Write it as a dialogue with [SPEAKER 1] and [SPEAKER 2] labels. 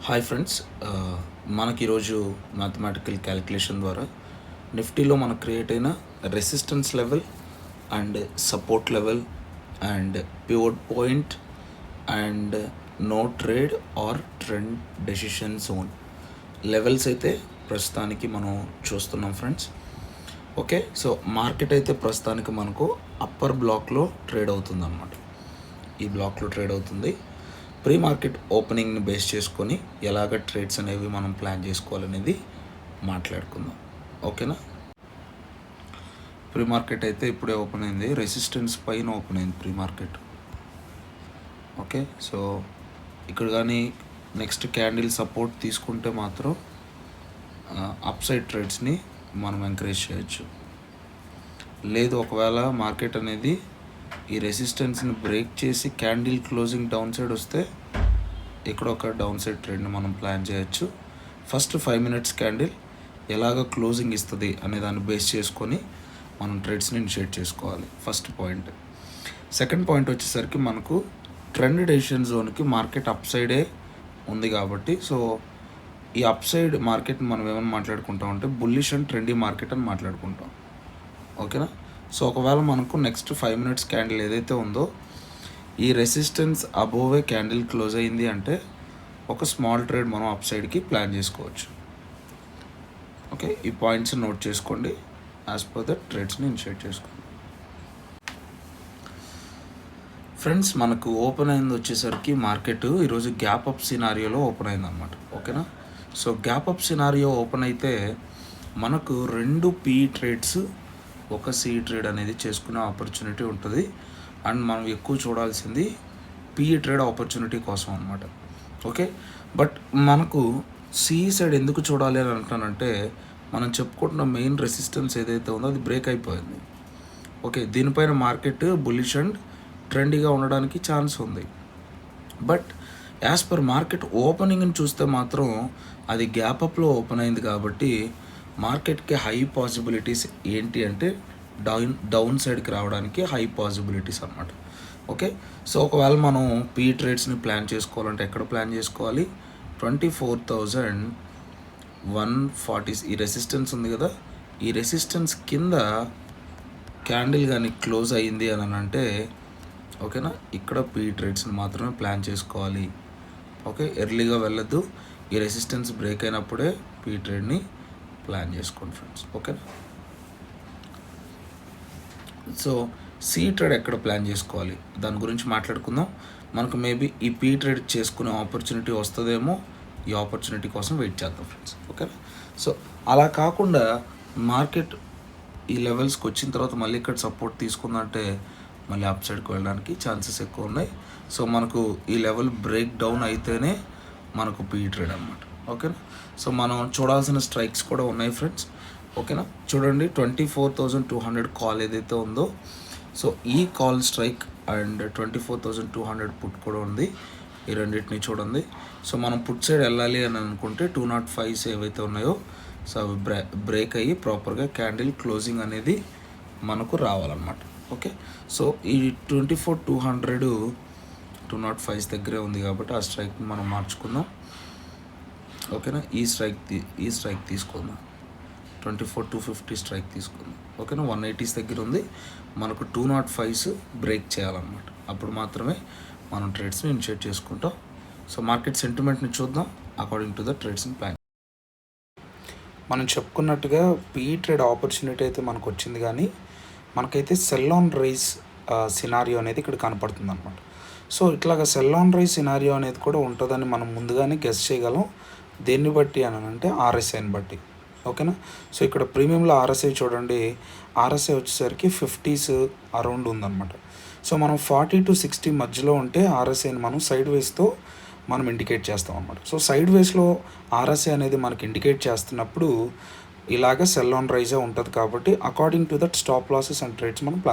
[SPEAKER 1] Hi friends, మనకి ఈరోజు mathematical calculation ద్వారా నిఫ్టీలో మనకు క్రియేట్ అయిన resistance level and support level and pivot point and no trade or trend decision zone levels అయితే ప్రస్తుతానికి మనం చూస్తున్నాం ఫ్రెండ్స్. ఓకే, సో మార్కెట్ అయితే ప్రస్తుతానికి మనకు అప్పర్ బ్లాక్లో ట్రేడ్ అవుతుంది అన్నమాట. ఈ బ్లాక్లో ట్రేడ్ అవుతుంది. ప్రీ మార్కెట్ ఓపెనింగ్ని బేస్ చేసుకొని ఎలాగ ట్రేడ్స్ అనేవి మనం ప్లాన్ చేసుకోవాలనేది మాట్లాడుకుందాం. ఓకేనా, ప్రీ మార్కెట్ అయితే ఇప్పుడే ఓపెన్ అయింది, రెసిస్టెన్స్ పైన ఓపెన్ అయింది ప్రీ మార్కెట్. ఓకే, సో ఇక్కడ కానీ నెక్స్ట్ క్యాండిల్ సపోర్ట్ తీసుకుంటే మాత్రం అప్ సైడ్ ట్రేడ్స్ని మనం ఎంకరేజ్ చేయొచ్చు. లేదు, ఒకవేళ మార్కెట్ అనేది ఈ రెసిస్టెన్స్ని బ్రేక్ చేసి క్యాండిల్ క్లోజింగ్ డౌన్ సైడ్ వస్తే ఇక్కడ ఒక డౌన్ సైడ్ ట్రెండ్ని మనం ప్లాన్ చేయొచ్చు. ఫస్ట్ 5 minutes క్యాండిల్ ఎలాగ క్లోజింగ్ ఇస్తుంది అనే దాన్ని బేస్ చేసుకొని మనం ట్రేడ్స్ని ఇనిషియేట్ చేసుకోవాలి. First point. సెకండ్ పాయింట్ వచ్చేసరికి మనకు ట్రెండ్ డెసిషన్ జోన్కి మార్కెట్ అప్ సైడే ఉంది కాబట్టి, సో ఈ అప్ సైడ్ మార్కెట్ మనం ఏమైనా మాట్లాడుకుంటాం అంటే బుల్లిష్ అండ్ ట్రెండీ మార్కెట్ అని మాట్లాడుకుంటాం. ఓకేనా, సో ఒకవేళ మనకు నెక్స్ట్ 5 minutes క్యాండిల్ ఏదైతే ఉందో ఈ రెసిస్టెన్స్ అబోవే క్యాండిల్ క్లోజ్ అయింది అంటే ఒక స్మాల్ ట్రేడ్ మనం అప్ సైడ్కి ప్లాన్ చేసుకోవచ్చు. ఓకే, ఈ పాయింట్స్ నోట్ చేసుకోండి. యాజ్ పర్ దట్ ట్రేడ్స్ని ఇనిషియేట్ చేసుకోండి. ఫ్రెండ్స్, మనకు ఓపెన్ అయింది వచ్చేసరికి మార్కెట్ ఈరోజు గ్యాప్ అప్ సినారియోలో ఓపెన్ అయింది అనమాట. ఓకేనా, so gap up scenario open అయితే మనకు 2 పీ ట్రేడ్స్ ఒక సి ట్రేడ్ అనేది చేసుకునే ఆపర్చునిటీ ఉంటుంది. అండ్ మనం ఎక్కువ చూడాల్సింది పిఈ ట్రేడ్ ఆపర్చునిటీ కోసం అనమాట. ఓకే, బట్ మనకు సి సైడ్ ఎందుకు చూడాలి అని అంటానంటే మనం చెప్పుకుంటున్న మెయిన్ రెసిస్టెన్స్ ఏదైతే ఉందో అది బ్రేక్ అయిపోయింది. ఓకే, దీనిపైన మార్కెట్ బుల్లిష్ అండ్ ట్రెండీగా ఉండడానికి ఛాన్స్ ఉంది. బట్ యాజ్ పర్ మార్కెట్ ఓపెనింగ్ని చూస్తే మాత్రం అది గ్యాప్ అప్లో ఓపెన్ అయింది కాబట్టి మార్కెట్కి హై పాసిబిలిటీస్ ఏంటి అంటే డౌన్ సైడ్కి రావడానికి హై పాసిబిలిటీస్ అన్నమాట. ఓకే, సో ఒకవేళ మనం పీ ట్రేడ్స్ని ప్లాన్ చేసుకోవాలంటే ఎక్కడ ప్లాన్ చేసుకోవాలి? 24,140 ఈ రెసిస్టెన్స్ ఉంది కదా, ఈ రెసిస్టెన్స్ కింద క్యాండిల్ కానీ క్లోజ్ అయ్యింది అని అంటే ఓకేనా, ఇక్కడ పీ ట్రేడ్స్ని మాత్రమే ప్లాన్ చేసుకోవాలి. ఓకే, ఎర్లీగా వెళ్ళొద్దు. ఈ రెసిస్టెన్స్ బ్రేక్ అయినప్పుడే పీ ట్రేడ్ని ప్లాన్ చేసుకోండి ఫ్రెండ్స్. ఓకేనా, సో సి ట్రేడ్ ఎక్కడ ప్లాన్ చేసుకోవాలి దాని గురించి మాట్లాడుకుందాం. మనకు మేబీ ఈ పీ ట్రేడ్ చేసుకునే ఆపర్చునిటీ వస్తుందేమో, ఈ ఆపర్చునిటీ కోసం వెయిట్ చేద్దాం ఫ్రెండ్స్. ఓకేనా, సో అలా కాకుండా మార్కెట్ ఈ లెవెల్స్కి వచ్చిన తర్వాత మళ్ళీ ఇక్కడ సపోర్ట్ తీసుకుందంటే మళ్ళీ అప్ సైడ్కి వెళ్ళడానికి ఛాన్సెస్ ఎక్కువ ఉన్నాయి. సో మనకు ఈ లెవెల్ బ్రేక్ డౌన్ అయితేనే మనకు పీ ట్రేడ్ అనమాట. ఓకేనా, సో మనం చూడాల్సిన స్ట్రైక్స్ కూడా ఉన్నాయి ఫ్రెండ్స్. ఓకేనా, చూడండి 24,200 కాల్ ఏదైతే ఉందో, సో ఈ కాల్ స్ట్రైక్ అండ్ 24,200 పుట్ కూడా ఉంది. ఈ రెండింటిని చూడండి. సో మనం పుట్ సైడ్ వెళ్ళాలి అని అనుకుంటే 205s ఏవైతే ఉన్నాయో సో అవి బ్రేక్ అయ్యి ప్రాపర్గా క్యాండిల్ క్లోజింగ్ అనేది మనకు రావాలన్నమాట. ఓకే, సో ఈ 24,200 205s దగ్గరే ఉంది కాబట్టి ఆ స్ట్రైక్ని మనం మార్చుకుందాం. ఓకేనా, ఈ స్ట్రైక్ తీసుకుందాం. 24,250 స్ట్రైక్ తీసుకుందాం. ఓకేనా, 180s దగ్గర ఉంది. మనకు 205s బ్రేక్ చేయాలన్నమాట. అప్పుడు మాత్రమే మనం ట్రేడ్స్ని ఇనిషియేట్ చేసుకుంటాం. సో మార్కెట్ సెంటిమెంట్ని చూద్దాం అకార్డింగ్ టు ద ట్రేడ్స్ని ప్లాన్. మనం చెప్పుకున్నట్టుగా పీ ట్రేడ్ ఆపర్చునిటీ అయితే మనకు వచ్చింది, కానీ మనకైతే సెల్ ఆన్ రైజ్ సినారియో అనేది ఇక్కడ కనపడుతుంది అనమాట. సో ఇట్లాగా సెల్ ఆన్ రైజ్ సినారియో అనేది కూడా ఉంటుందని మనం ముందుగానే గెస్ చేయగలం. దేన్ని బట్టి అని అంటే ఆర్ఎస్ఐని బట్టి. ఓకేనా, సో ఇక్కడ ప్రీమియంలో ఆర్ఎస్ఐ చూడండి, ఆర్ఎస్ఐ వచ్చేసరికి 50s అరౌండ్ ఉందన్నమాట. సో మనం 40 to 60 మధ్యలో ఉంటే ఆర్ఎస్ఐని మనం సైడ్ వేస్తో మనం ఇండికేట్ చేస్తాం అన్నమాట. సో సైడ్ వేస్లో ఆర్ఎస్ఐ అనేది మనకి ఇండికేట్ చేస్తున్నప్పుడు ఇలాగ సెల్ ఆన్ రైజే ఉంటుంది కాబట్టి according to that stop losses and trades మనం ప్లాన్